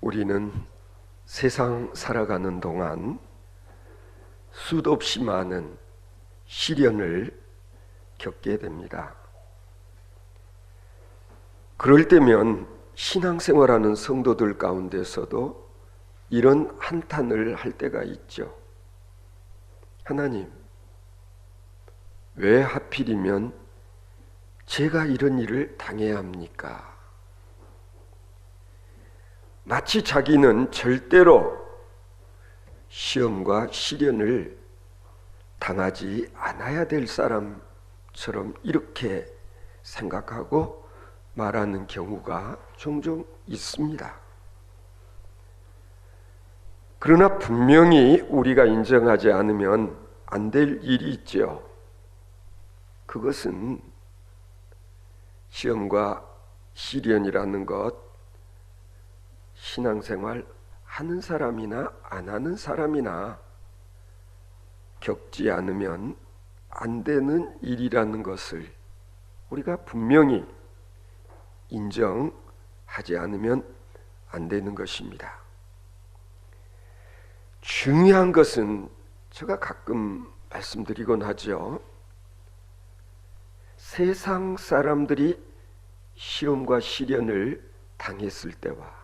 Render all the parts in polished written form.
우리는 세상 살아가는 동안 수도 없이 많은 시련을 겪게 됩니다. 그럴 때면 신앙생활하는 성도들 가운데서도 이런 한탄을 할 때가 있죠. 하나님, 왜 하필이면 제가 이런 일을 당해야 합니까? 마치 자기는 절대로 시험과 시련을 당하지 않아야 될 사람처럼 이렇게 생각하고 말하는 경우가 종종 있습니다. 그러나 분명히 우리가 인정하지 않으면 안 될 일이 있죠. 그것은 시험과 시련이라는 것, 신앙생활 하는 사람이나 안 하는 사람이나 겪지 않으면 안 되는 일이라는 것을 우리가 분명히 인정하지 않으면 안 되는 것입니다. 중요한 것은 제가 가끔 말씀드리곤 하죠. 세상 사람들이 시험과 시련을 당했을 때와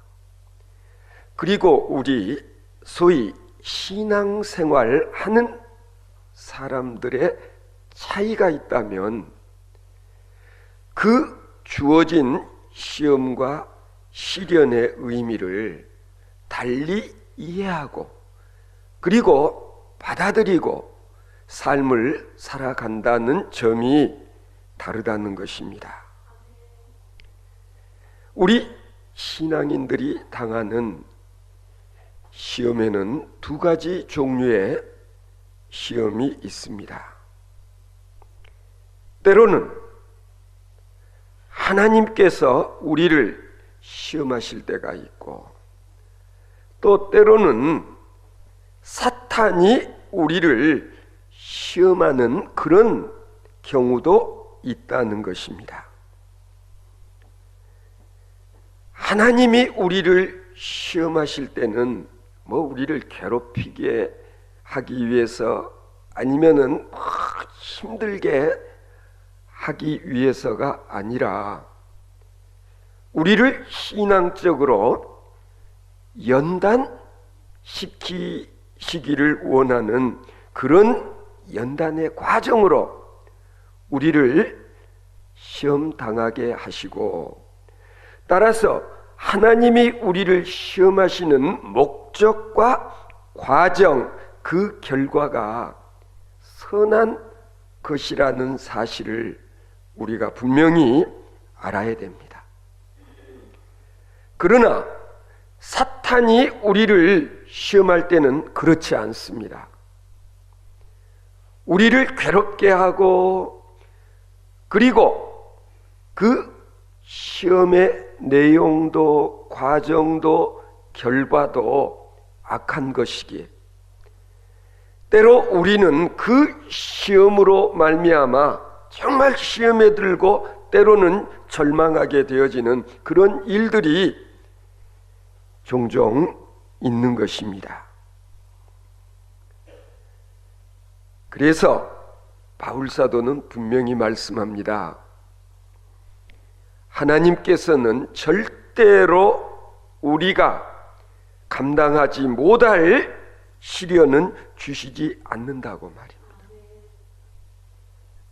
그리고 우리 소위 신앙생활 하는 사람들의 차이가 있다면 그 주어진 시험과 시련의 의미를 달리 이해하고 그리고 받아들이고 삶을 살아간다는 점이 다르다는 것입니다. 우리 신앙인들이 당하는 시험에는 두 가지 종류의 시험이 있습니다. 때로는 하나님께서 우리를 시험하실 때가 있고 또 때로는 사탄이 우리를 시험하는 그런 경우도 있다는 것입니다. 하나님이 우리를 시험하실 때는 우리를 괴롭히게 하기 위해서 아니면은 힘들게 하기 위해서가 아니라 우리를 신앙적으로 연단시키시기를 원하는 그런 연단의 과정으로 우리를 시험당하게 하시고 따라서 하나님이 우리를 시험하시는 목적과 과정, 그 결과가 선한 것이라는 사실을 우리가 분명히 알아야 됩니다. 그러나 사탄이 우리를 시험할 때는 그렇지 않습니다. 우리를 괴롭게 하고 그리고 그 시험의 내용도 과정도 결과도 악한 것이기에 때로 우리는 그 시험으로 말미암아 정말 시험에 들고 때로는 절망하게 되어지는 그런 일들이 종종 있는 것입니다. 그래서 바울사도는 분명히 말씀합니다. 하나님께서는 절대로 우리가 감당하지 못할 시련은 주시지 않는다고 말입니다.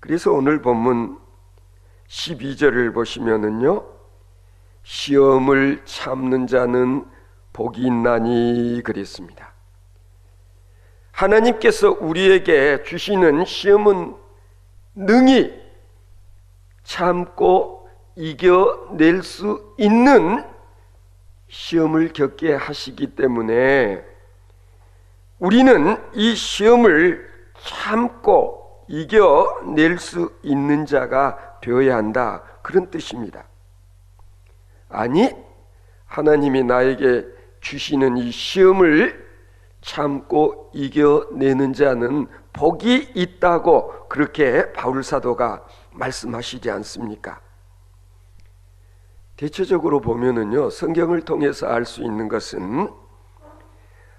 그래서 오늘 본문 12절을 보시면은요, 시험을 참는 자는 복이 있나니 그랬습니다. 하나님께서 우리에게 주시는 시험은 능히 참고 이겨낼 수 있는 시험을 겪게 하시기 때문에 우리는 이 시험을 참고 이겨낼 수 있는 자가 되어야 한다, 그런 뜻입니다. 아니, 하나님이 나에게 주시는 이 시험을 참고 이겨내는 자는 복이 있다고 그렇게 바울 사도가 말씀하시지 않습니까? 대체적으로 보면은요, 성경을 통해서 알 수 있는 것은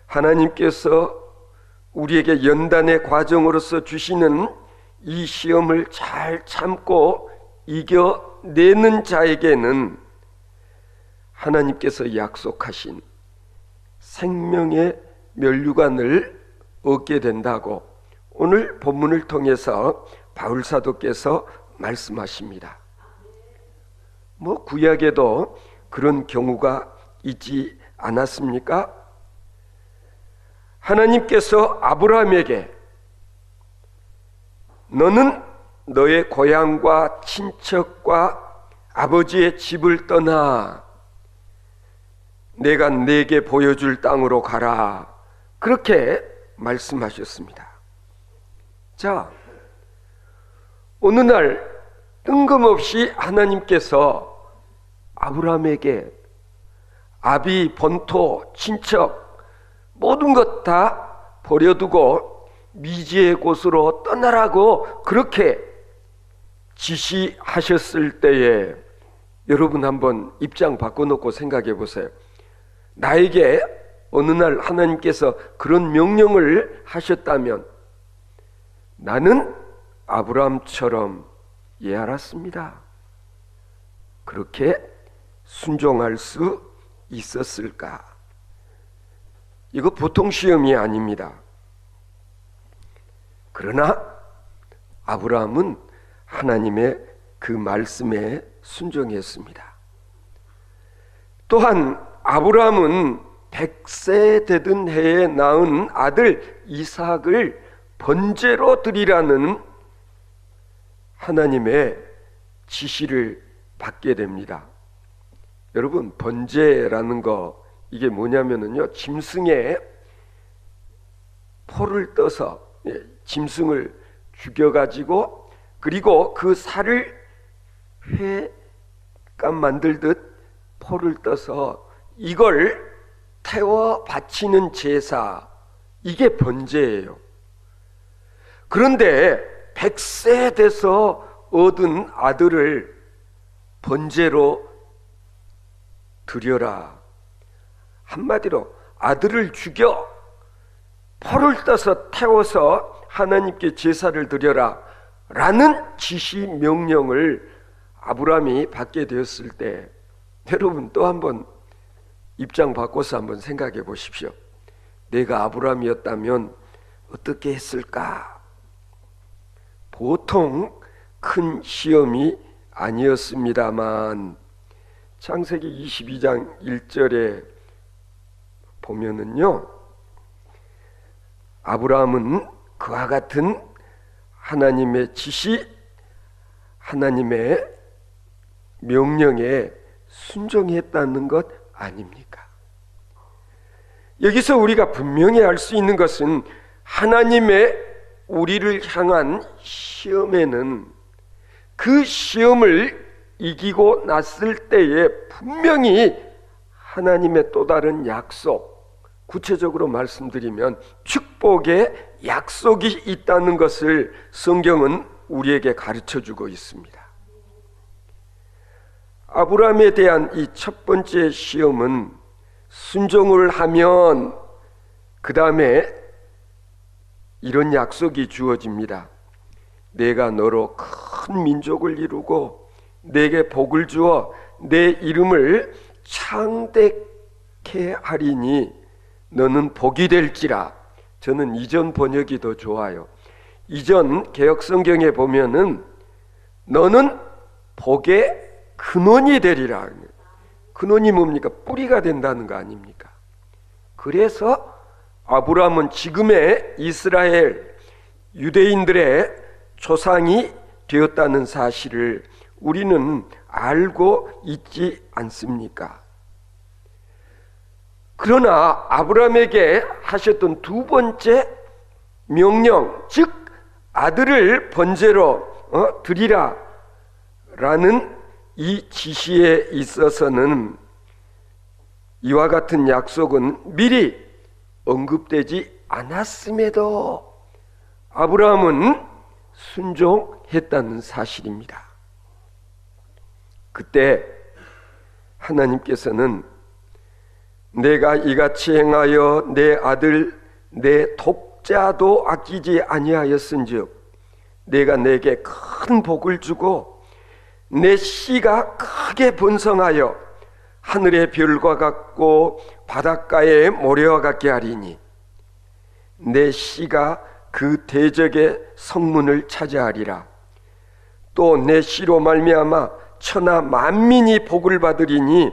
하나님께서 우리에게 연단의 과정으로서 주시는 이 시험을 잘 참고 이겨내는 자에게는 하나님께서 약속하신 생명의 면류관을 얻게 된다고 오늘 본문을 통해서 바울 사도께서 말씀하십니다. 구약에도 그런 경우가 있지 않았습니까? 하나님께서 아브라함에게 너는 너의 고향과 친척과 아버지의 집을 떠나 내가 네게 보여줄 땅으로 가라, 그렇게 말씀하셨습니다. 자, 어느 날 뜬금없이 하나님께서 아브라함에게 아비, 본토, 친척 모든 것 다 버려두고 미지의 곳으로 떠나라고 그렇게 지시하셨을 때에 여러분 한번 입장 바꿔놓고 생각해 보세요. 나에게 어느 날 하나님께서 그런 명령을 하셨다면 나는 아브라함처럼 알았습니다, 그렇게 순종할 수 있었을까? 이거 보통 시험이 아닙니다. 그러나 아브라함은 하나님의 그 말씀에 순종했습니다. 또한 아브라함은 100세 되던 해에 낳은 아들 이삭을 번제로 드리라는 하나님의 지시를 받게 됩니다. 여러분, 번제라는 거 이게 뭐냐면요, 짐승의 포를 떠서 짐승을 죽여가지고 그리고 그 살을 회감 만들듯 포를 떠서 이걸 태워 바치는 제사, 이게 번제예요. 그런데 100세 돼서 얻은 아들을 번제로 드려라, 한마디로 아들을 죽여 포를 떠서 태워서 하나님께 제사를 드려라 라는 지시 명령을 아브라함이 받게 되었을 때, 여러분 또 한번 입장 바꿔서 한번 생각해 보십시오. 내가 아브라함이었다면 어떻게 했을까? 보통 큰 시험이 아니었습니다만 창세기 22장 1절에 보면은요, 아브라함은 그와 같은 하나님의 지시, 하나님의 명령에 순종했다는 것 아닙니까? 여기서 우리가 분명히 알 수 있는 것은 하나님의 우리를 향한 시험에는 그 시험을 이기고 났을 때에 분명히 하나님의 또 다른 약속, 구체적으로 말씀드리면 축복의 약속이 있다는 것을 성경은 우리에게 가르쳐주고 있습니다. 아브라함에 대한 이 첫 번째 시험은 순종을 하면 그 다음에 이런 약속이 주어집니다. 내가 너로 큰 민족을 이루고 내게 복을 주어 내 이름을 창대케 하리니 너는 복이 될지라. 저는 이전 번역이 더 좋아요. 이전 개역성경에 보면은 너는 복의 근원이 되리라. 근원이 뭡니까? 뿌리가 된다는 거 아닙니까? 그래서 아브라함은 지금의 이스라엘 유대인들의 조상이 되었다는 사실을 우리는 알고 있지 않습니까? 그러나 아브라함에게 하셨던 두 번째 명령, 즉 아들을 번제로 드리라 라는 이 지시에 있어서는 이와 같은 약속은 미리 언급되지 않았음에도 아브라함은 순종했다는 사실입니다. 그때 하나님께서는 내가 이같이 행하여 내 아들 내 독자도 아끼지 아니하였은즉 내가 내게 큰 복을 주고 내 씨가 크게 번성하여 하늘의 별과 같고 바닷가의 모래와 같게 하리니 내 씨가 그 대적의 성문을 차지하리라. 또 내 씨로 말미암아 천하 만민이 복을 받으리니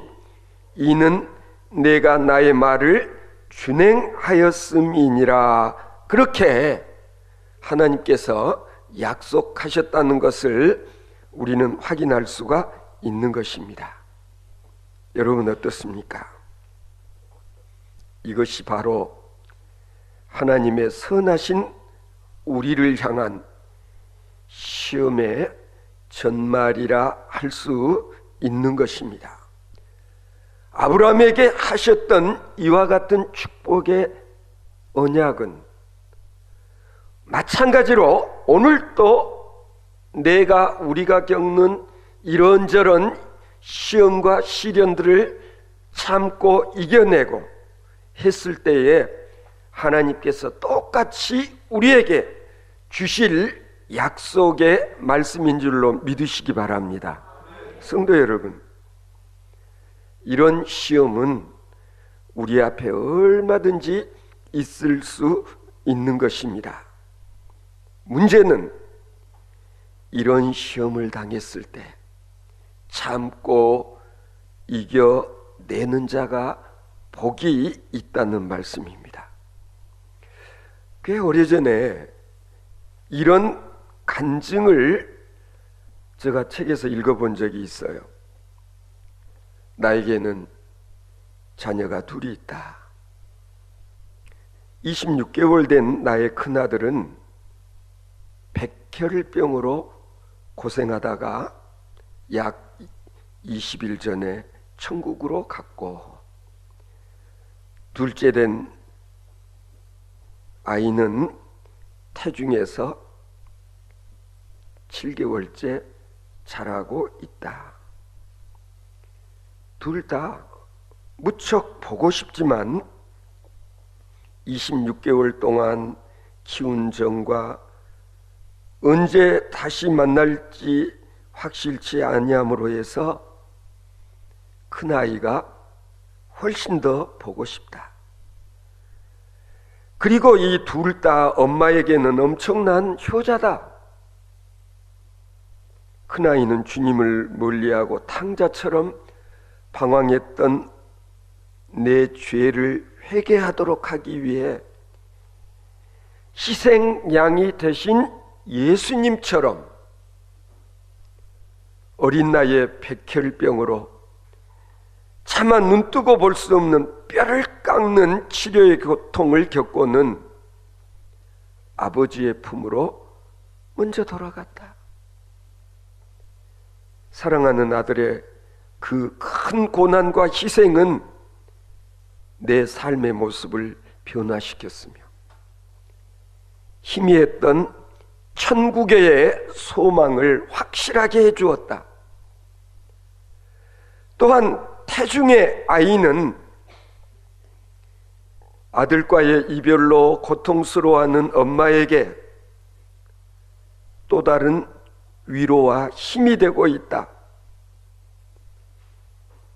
이는 내가 나의 말을 준행하였음이니라. 그렇게 하나님께서 약속하셨다는 것을 우리는 확인할 수가 있는 것입니다. 여러분 어떻습니까? 이것이 바로 하나님의 선하신 우리를 향한 시험의 전말이라 할 수 있는 것입니다. 아브라함에게 하셨던 이와 같은 축복의 언약은 마찬가지로 오늘도 우리가 겪는 이런저런 시험과 시련들을 참고 이겨내고 했을 때에 하나님께서 똑같이 우리에게 주실 약속의 말씀인 줄로 믿으시기 바랍니다. 성도 여러분, 이런 시험은 우리 앞에 얼마든지 있을 수 있는 것입니다. 문제는 이런 시험을 당했을 때 참고 이겨내는 자가 복이 있다는 말씀입니다. 꽤 오래전에 이런 간증을 제가 책에서 읽어본 적이 있어요. 나에게는 자녀가 둘이 있다. 26개월 된 나의 큰아들은 백혈병으로 고생하다가 약 20일 전에 천국으로 갔고, 둘째 된 아이는 태중에서 7개월째 자라고 있다. 둘 다 무척 보고 싶지만 26개월 동안 키운 정과 언제 다시 만날지 확실치 아니함으로 해서 큰아이가 훨씬 더 보고 싶다. 그리고 이 둘 다 엄마에게는 엄청난 효자다. 큰아이는 주님을 멀리하고 탕자처럼 방황했던 내 죄를 회개하도록 하기 위해 희생양이 되신 예수님처럼 어린 나이에 백혈병으로 차마 눈뜨고 볼 수 없는 뼈를 깎는 치료의 고통을 겪고는 아버지의 품으로 먼저 돌아갔다. 사랑하는 아들의 그 큰 고난과 희생은 내 삶의 모습을 변화시켰으며 희미했던 천국의 소망을 확실하게 해주었다. 또한 태중의 아이는 아들과의 이별로 고통스러워하는 엄마에게 또 다른 위로와 힘이 되고 있다.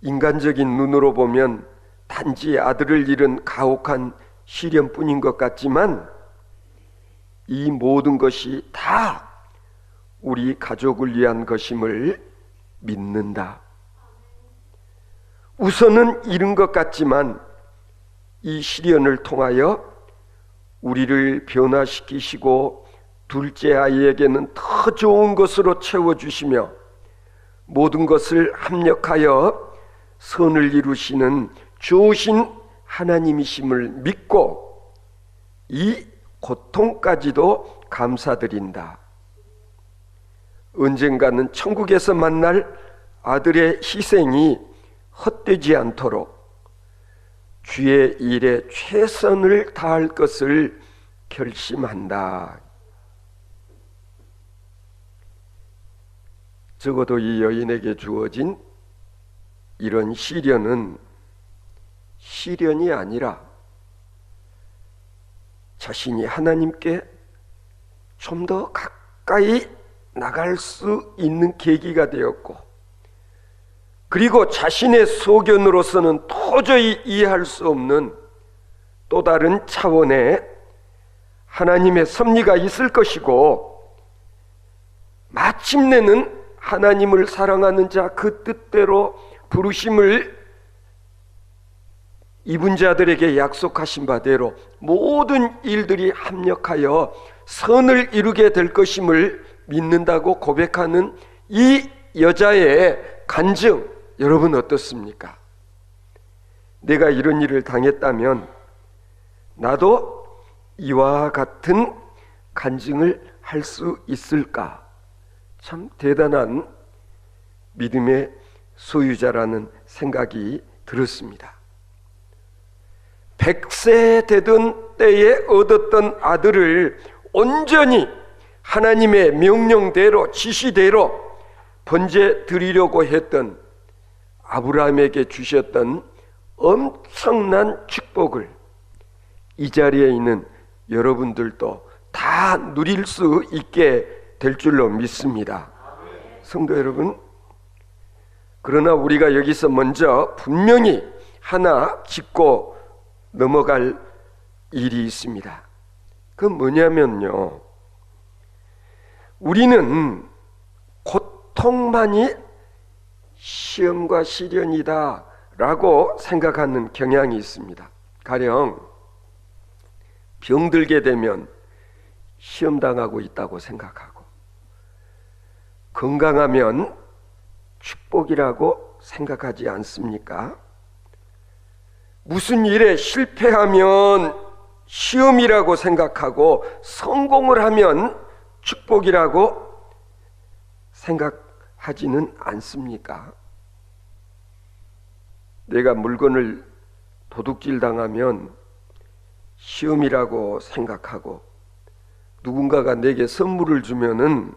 인간적인 눈으로 보면 단지 아들을 잃은 가혹한 시련뿐인 것 같지만 이 모든 것이 다 우리 가족을 위한 것임을 믿는다. 우선은 잃은 것 같지만 이 시련을 통하여 우리를 변화시키시고 둘째 아이에게는 더 좋은 것으로 채워주시며 모든 것을 합력하여 선을 이루시는 좋으신 하나님이심을 믿고 이 고통까지도 감사드린다. 언젠가는 천국에서 만날 아들의 희생이 헛되지 않도록 주의 일에 최선을 다할 것을 결심한다. 적어도 이 여인에게 주어진 이런 시련은 시련이 아니라 자신이 하나님께 좀 더 가까이 나갈 수 있는 계기가 되었고, 그리고 자신의 소견으로서는 도저히 이해할 수 없는 또 다른 차원의 하나님의 섭리가 있을 것이고, 마침내는 하나님을 사랑하는 자 그 뜻대로 부르심을 입은 자들에게 약속하신 바대로 모든 일들이 합력하여 선을 이루게 될 것임을 믿는다고 고백하는 이 여자의 간증, 여러분 어떻습니까? 내가 이런 일을 당했다면 나도 이와 같은 간증을 할 수 있을까? 참 대단한 믿음의 소유자라는 생각이 들었습니다. 100세 되던 때에 얻었던 아들을 온전히 하나님의 명령대로 지시대로 번제 드리려고 했던 아브라함에게 주셨던 엄청난 축복을 이 자리에 있는 여러분들도 다 누릴 수 있게 될 줄로 믿습니다. 성도 여러분, 그러나 우리가 여기서 먼저 분명히 하나 짚고 넘어갈 일이 있습니다. 그건 뭐냐면요, 우리는 고통만이 시험과 시련이다 라고 생각하는 경향이 있습니다. 가령 병들게 되면 시험당하고 있다고 생각하고, 건강하면 축복이라고 생각하지 않습니까? 무슨 일에 실패하면 시험이라고 생각하고, 성공을 하면 축복이라고 생각하지는 않습니까? 내가 물건을 도둑질 당하면 시험이라고 생각하고, 누군가가 내게 선물을 주면은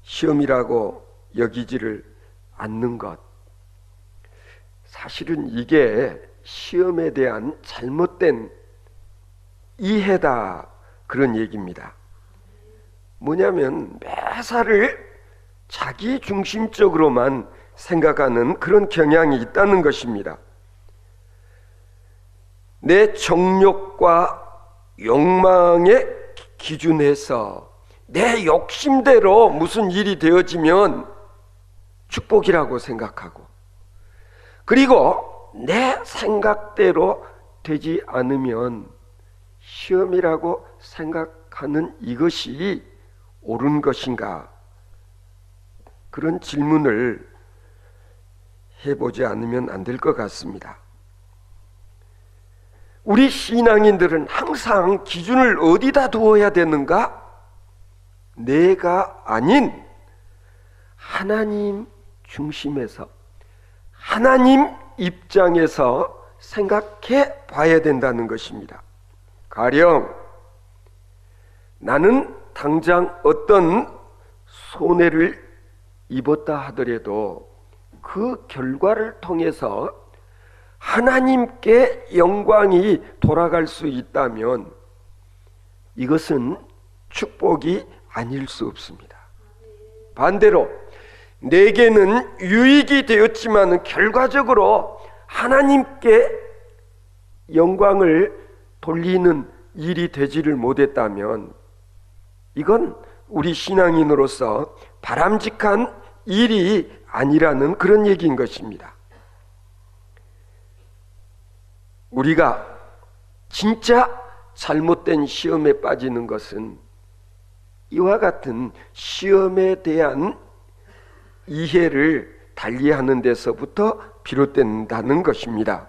시험이라고 여기지를 않는 것, 사실은 이게 시험에 대한 잘못된 이해다, 그런 얘기입니다. 뭐냐면 매사를 자기 중심적으로만 생각하는 그런 경향이 있다는 것입니다. 내 정욕과 욕망의 기준에서 내 욕심대로 무슨 일이 되어지면 축복이라고 생각하고, 그리고 내 생각대로 되지 않으면 시험이라고 생각하는 이것이 옳은 것인가? 그런 질문을 해보지 않으면 안 될 것 같습니다. 우리 신앙인들은 항상 기준을 어디다 두어야 되는가? 내가 아닌 하나님 중심에서, 하나님 입장에서 생각해 봐야 된다는 것입니다. 가령 나는 당장 어떤 손해를 입었다 하더라도 그 결과를 통해서 하나님께 영광이 돌아갈 수 있다면 이것은 축복이 아닐 수 없습니다. 반대로 내게는 유익이 되었지만 결과적으로 하나님께 영광을 돌리는 일이 되지를 못했다면 이건 우리 신앙인으로서 바람직한 일이 아니라는 그런 얘기인 것입니다. 우리가 진짜 잘못된 시험에 빠지는 것은 이와 같은 시험에 대한 이해를 달리하는 데서부터 비롯된다는 것입니다.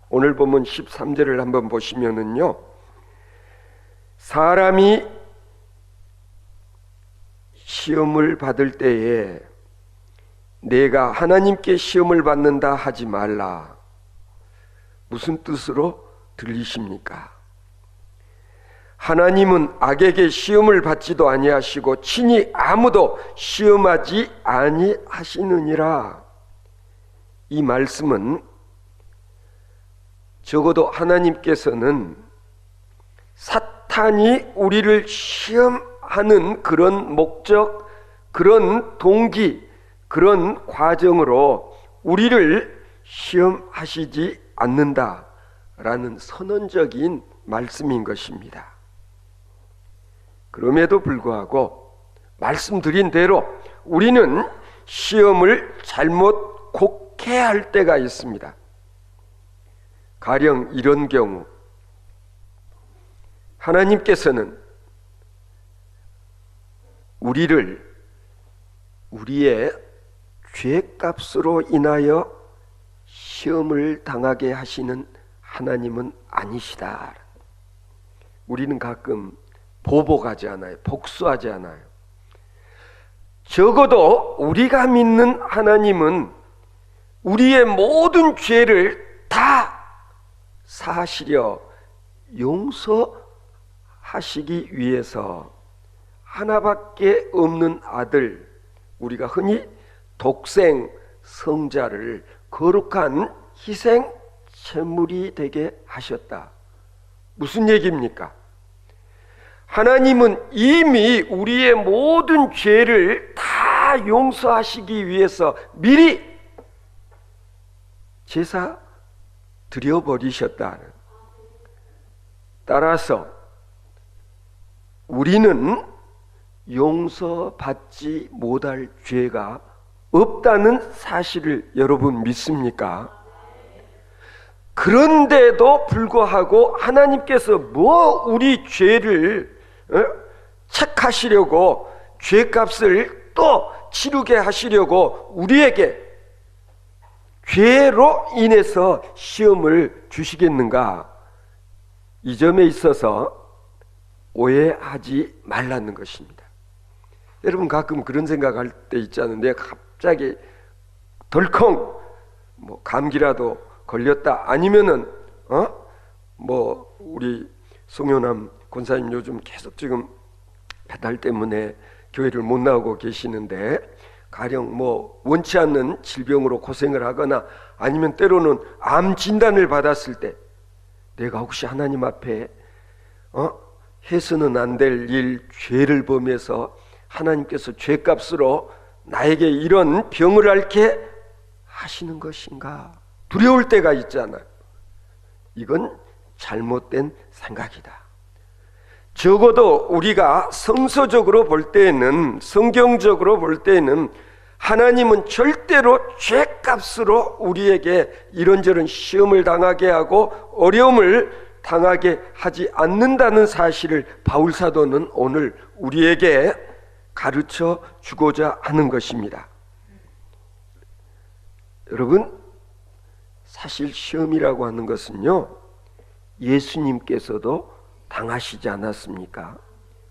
오늘 본문 13절을 한번 보시면은요, 사람이 시험을 받을 때에 내가 하나님께 시험을 받는다 하지 말라. 무슨 뜻으로 들리십니까? 하나님은 악에게 시험을 받지도 아니하시고 친히 아무도 시험하지 아니하시느니라. 이 말씀은 적어도 하나님께서는 사탄이 우리를 시험하는 그런 목적, 그런 동기, 그런 과정으로 우리를 시험하시지 않는다라는 선언적인 말씀인 것입니다. 그럼에도 불구하고 말씀드린 대로 우리는 시험을 잘못 곡해할 때가 있습니다. 가령 이런 경우, 하나님께서는 우리를 우리의 죄값으로 인하여 시험을 당하게 하시는 하나님은 아니시다. 우리는 가끔 보복하지 않아요. 복수하지 않아요. 적어도 우리가 믿는 하나님은 우리의 모든 죄를 다 사하시려 용서하시기 위해서 하나밖에 없는 아들, 우리가 흔히 독생 성자를 거룩한 희생 제물이 되게 하셨다. 무슨 얘기입니까? 하나님은 이미 우리의 모든 죄를 다 용서하시기 위해서 미리 제사 드려버리셨다. 따라서 우리는 용서받지 못할 죄가 없다는 사실을 여러분 믿습니까? 그런데도 불구하고 하나님께서 우리 죄를 책하시려고, 죄값을 또 치르게 하시려고 우리에게 죄로 인해서 시험을 주시겠는가? 이 점에 있어서 오해하지 말라는 것입니다. 여러분 가끔 그런 생각할 때 있잖아요. 내가 갑자기 덜컹 감기라도 걸렸다, 아니면은 우리 송효남 권사님 요즘 계속 지금 배달 때문에 교회를 못 나오고 계시는데, 가령 원치 않는 질병으로 고생을 하거나 아니면 때로는 암 진단을 받았을 때 내가 혹시 하나님 앞에 해서는 안 될 일, 죄를 범해서 하나님께서 죄값으로 나에게 이런 병을 앓게 하시는 것인가 두려울 때가 있잖아요. 이건 잘못된 생각이다. 적어도 우리가 성서적으로 볼 때에는, 성경적으로 볼 때에는 하나님은 절대로 죄값으로 우리에게 이런저런 시험을 당하게 하고 어려움을 당하게 하지 않는다는 사실을 바울 사도는 오늘 우리에게 가르쳐 주고자 하는 것입니다. 여러분, 사실 시험이라고 하는 것은요, 예수님께서도 당하시지 않았습니까?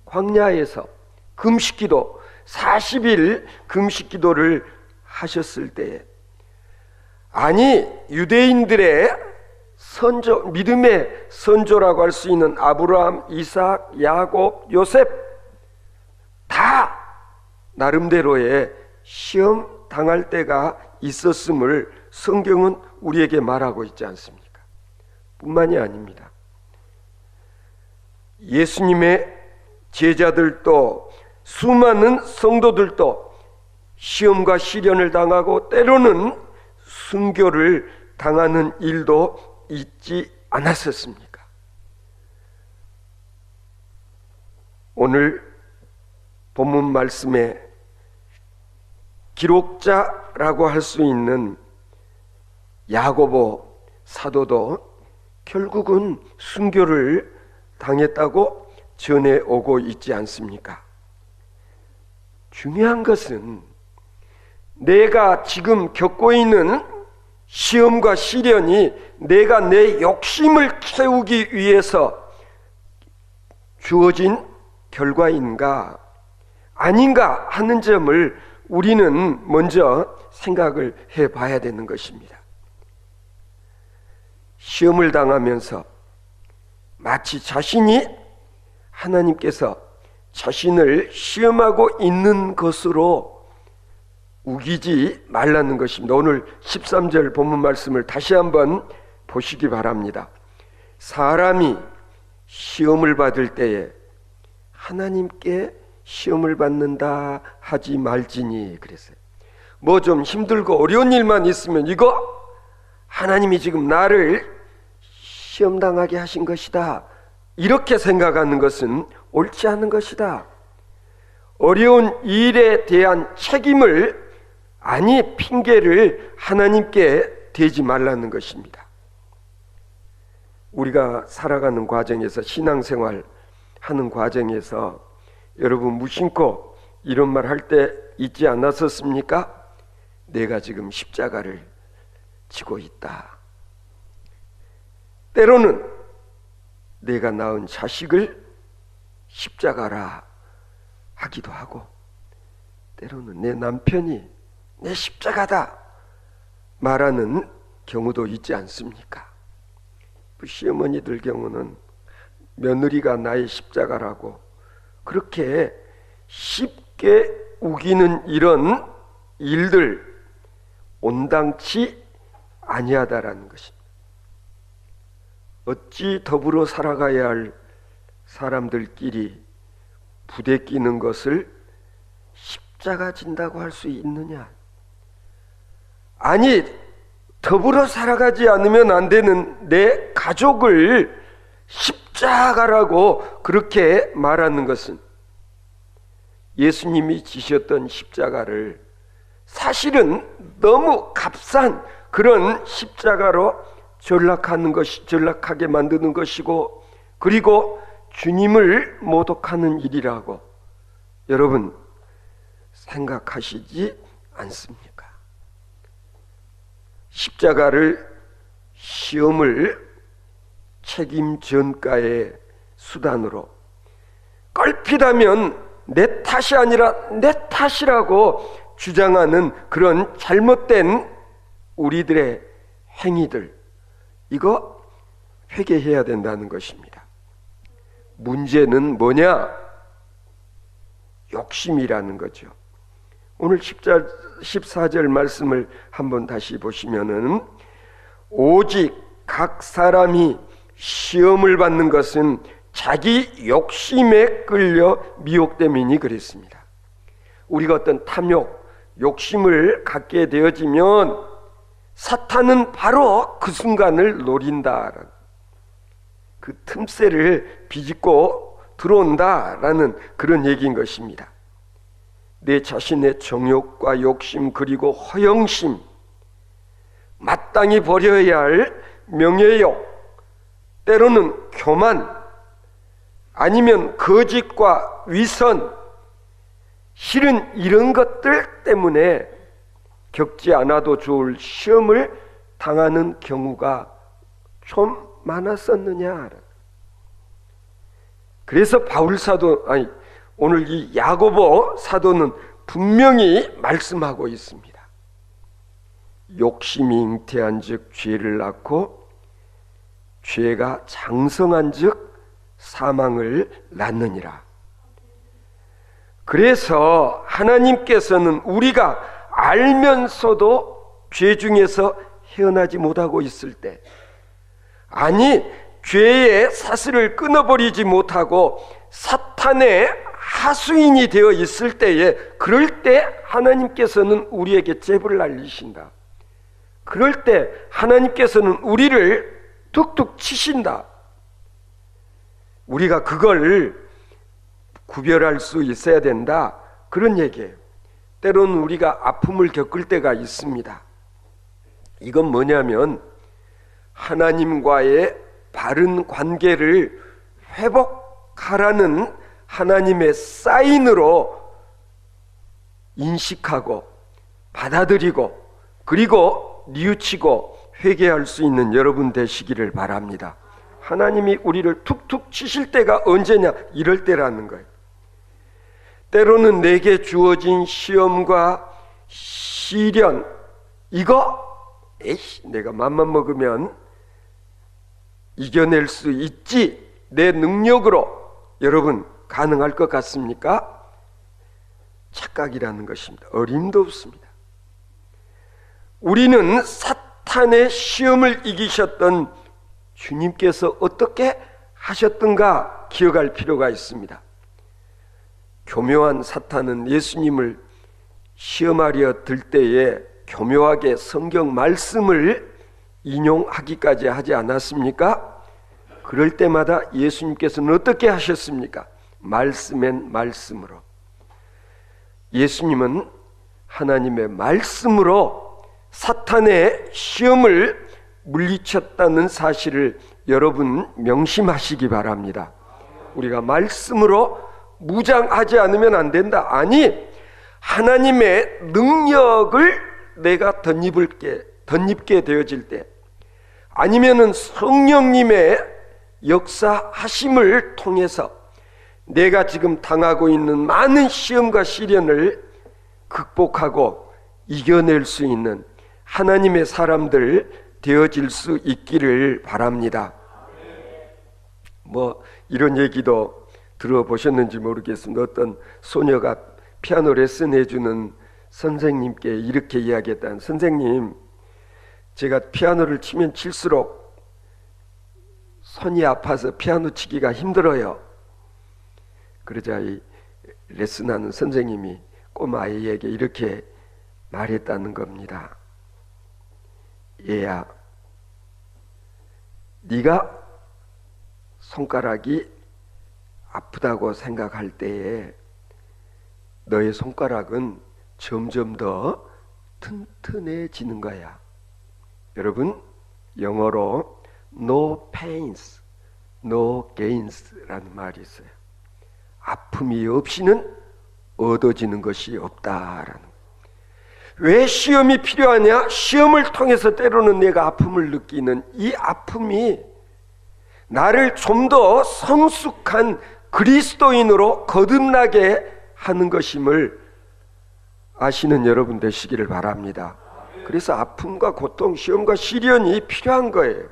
광야에서 금식기도 40일 금식기도를 하셨을 때에, 아니 유대인들의 선조, 믿음의 선조라고 할 수 있는 아브라함, 이삭, 야곱, 요셉 다 나름대로의 시험 당할 때가 있었음을 성경은 우리에게 말하고 있지 않습니까? 뿐만이 아닙니다. 예수님의 제자들도, 수많은 성도들도 시험과 시련을 당하고 때로는 순교를 당하는 일도 있지 않았었습니까? 오늘 본문 말씀에 기록자라고 할 수 있는 야고보 사도도 결국은 순교를 당했다고 전해오고 있지 않습니까? 중요한 것은 내가 지금 겪고 있는 시험과 시련이 내가 내 욕심을 채우기 위해서 주어진 결과인가 아닌가 하는 점을 우리는 먼저 생각을 해봐야 되는 것입니다. 시험을 당하면서 마치 자신이 하나님께서 자신을 시험하고 있는 것으로 우기지 말라는 것입니다. 오늘 13절 본문 말씀을 다시 한번 보시기 바랍니다. 사람이 시험을 받을 때에 하나님께 시험을 받는다 하지 말지니 그랬어요. 뭐 좀 힘들고 어려운 일만 있으면 이거 하나님이 지금 나를 시험당하게 하신 것이다, 이렇게 생각하는 것은 옳지 않은 것이다. 어려운 일에 대한 책임을, 아니 핑계를 하나님께 대지 말라는 것입니다. 우리가 살아가는 과정에서, 신앙생활 하는 과정에서 여러분 무심코 이런 말 할 때 있지 않았었습니까? 내가 지금 십자가를 지고 있다. 때로는 내가 낳은 자식을 십자가라 하기도 하고, 때로는 내 남편이 내 십자가다 말하는 경우도 있지 않습니까? 시어머니들 경우는 며느리가 나의 십자가라고 그렇게 쉽게 우기는 이런 일들 온당치 아니하다라는 것입니다. 어찌 더불어 살아가야 할 사람들끼리 부대끼는 것을 십자가 진다고 할 수 있느냐? 아니, 더불어 살아가지 않으면 안 되는 내 가족을 십자가라고 그렇게 말하는 것은, 예수님이 지셨던 십자가를 사실은 너무 값싼 그런 십자가로 전락하게 만드는 것이고, 그리고 주님을 모독하는 일이라고 여러분 생각하시지 않습니까? 십자가를 시험을 책임 전가의 수단으로, 껄핏하면 내 탓이 아니라 내 탓이라고 주장하는 그런 잘못된 우리들의 행위들, 이거 회개해야 된다는 것입니다. 문제는 뭐냐? 욕심이라는 거죠. 오늘 14절 말씀을 한번 다시 보시면은, 오직 각 사람이 시험을 받는 것은 자기 욕심에 끌려 미혹됨이니 그랬습니다. 우리가 어떤 탐욕, 욕심을 갖게 되어지면 사탄은 바로 그 순간을 노린다, 그 틈새를 비집고 들어온다라는 그런 얘기인 것입니다. 내 자신의 정욕과 욕심, 그리고 허영심, 마땅히 버려야 할 명예욕, 때로는 교만, 아니면 거짓과 위선, 실은 이런 것들 때문에 겪지 않아도 좋을 시험을 당하는 경우가 좀 많았었느냐. 그래서 바울 사도, 오늘 이 야고보 사도는 분명히 말씀하고 있습니다. 욕심이 잉태한 즉 죄를 낳고, 죄가 장성한 즉 사망을 낳느니라. 그래서 하나님께서는 우리가 알면서도 죄 중에서 헤어나지 못하고 있을 때, 아니 죄의 사슬을 끊어버리지 못하고 사탄의 하수인이 되어 있을 때에, 그럴 때 하나님께서는 우리에게 잽을 날리신다. 그럴 때 하나님께서는 우리를 툭툭 치신다. 우리가 그걸 구별할 수 있어야 된다, 그런 얘기예요. 때로는 우리가 아픔을 겪을 때가 있습니다. 이건 뭐냐면 하나님과의 바른 관계를 회복하라는 하나님의 사인으로 인식하고 받아들이고, 그리고 뉘우치고 회개할 수 있는 여러분 되시기를 바랍니다. 하나님이 우리를 툭툭 치실 때가 언제냐? 이럴 때라는 거예요. 때로는 내게 주어진 시험과 시련, 이거 내가 맘만 먹으면 이겨낼 수 있지, 내 능력으로, 여러분 가능할 것 같습니까? 착각이라는 것입니다. 어림도 없습니다. 우리는 사탄의 시험을 이기셨던 주님께서 어떻게 하셨던가 기억할 필요가 있습니다. 교묘한 사탄은 예수님을 시험하려 들 때에 교묘하게 성경 말씀을 인용하기까지 하지 않았습니까? 그럴 때마다 예수님께서는 어떻게 하셨습니까? 말씀엔 말씀으로. 예수님은 하나님의 말씀으로 사탄의 시험을 물리쳤다는 사실을 여러분 명심하시기 바랍니다. 우리가 말씀으로 무장하지 않으면 안 된다. 아니, 하나님의 능력을 내가 덧입게 되어질 때, 아니면은 성령님의 역사하심을 통해서 내가 지금 당하고 있는 많은 시험과 시련을 극복하고 이겨낼 수 있는 하나님의 사람들 되어질 수 있기를 바랍니다. 뭐 이런 얘기도 들어보셨는지 모르겠습니다. 어떤 소녀가 피아노 레슨 해주는 선생님께 이렇게 이야기했다. 선생님, 제가 피아노를 치면 칠수록 손이 아파서 피아노 치기가 힘들어요. 그러자 이 레슨하는 선생님이 꼬마아이에게 이렇게 말했다는 겁니다. 얘야, 네가 손가락이 아프다고 생각할 때에 너의 손가락은 점점 더 튼튼해지는 거야. 여러분, 영어로 no pains, no gains 라는 말이 있어요. 아픔이 없이는 얻어지는 것이 없다라는. 왜 시험이 필요하냐? 시험을 통해서 때로는 내가 아픔을 느끼는 이 아픔이 나를 좀 더 성숙한 그리스도인으로 거듭나게 하는 것임을 아시는 여러분 되시기를 바랍니다. 그래서 아픔과 고통, 시험과 시련이 필요한 거예요.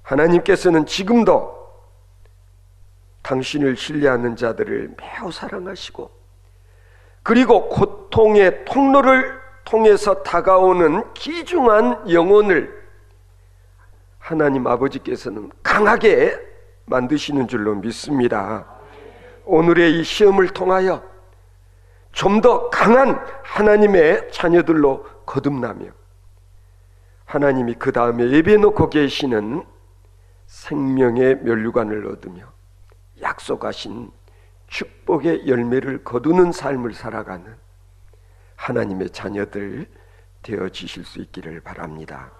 하나님께서는 지금도 당신을 신뢰하는 자들을 매우 사랑하시고, 그리고 고통의 통로를 통해서 다가오는 귀중한 영혼을 하나님 아버지께서는 강하게 만드시는 줄로 믿습니다. 오늘의 이 시험을 통하여 좀 더 강한 하나님의 자녀들로 거듭나며 하나님이 그 다음에 예배해놓고 계시는 생명의 면류관을 얻으며 약속하신 축복의 열매를 거두는 삶을 살아가는 하나님의 자녀들 되어지실 수 있기를 바랍니다.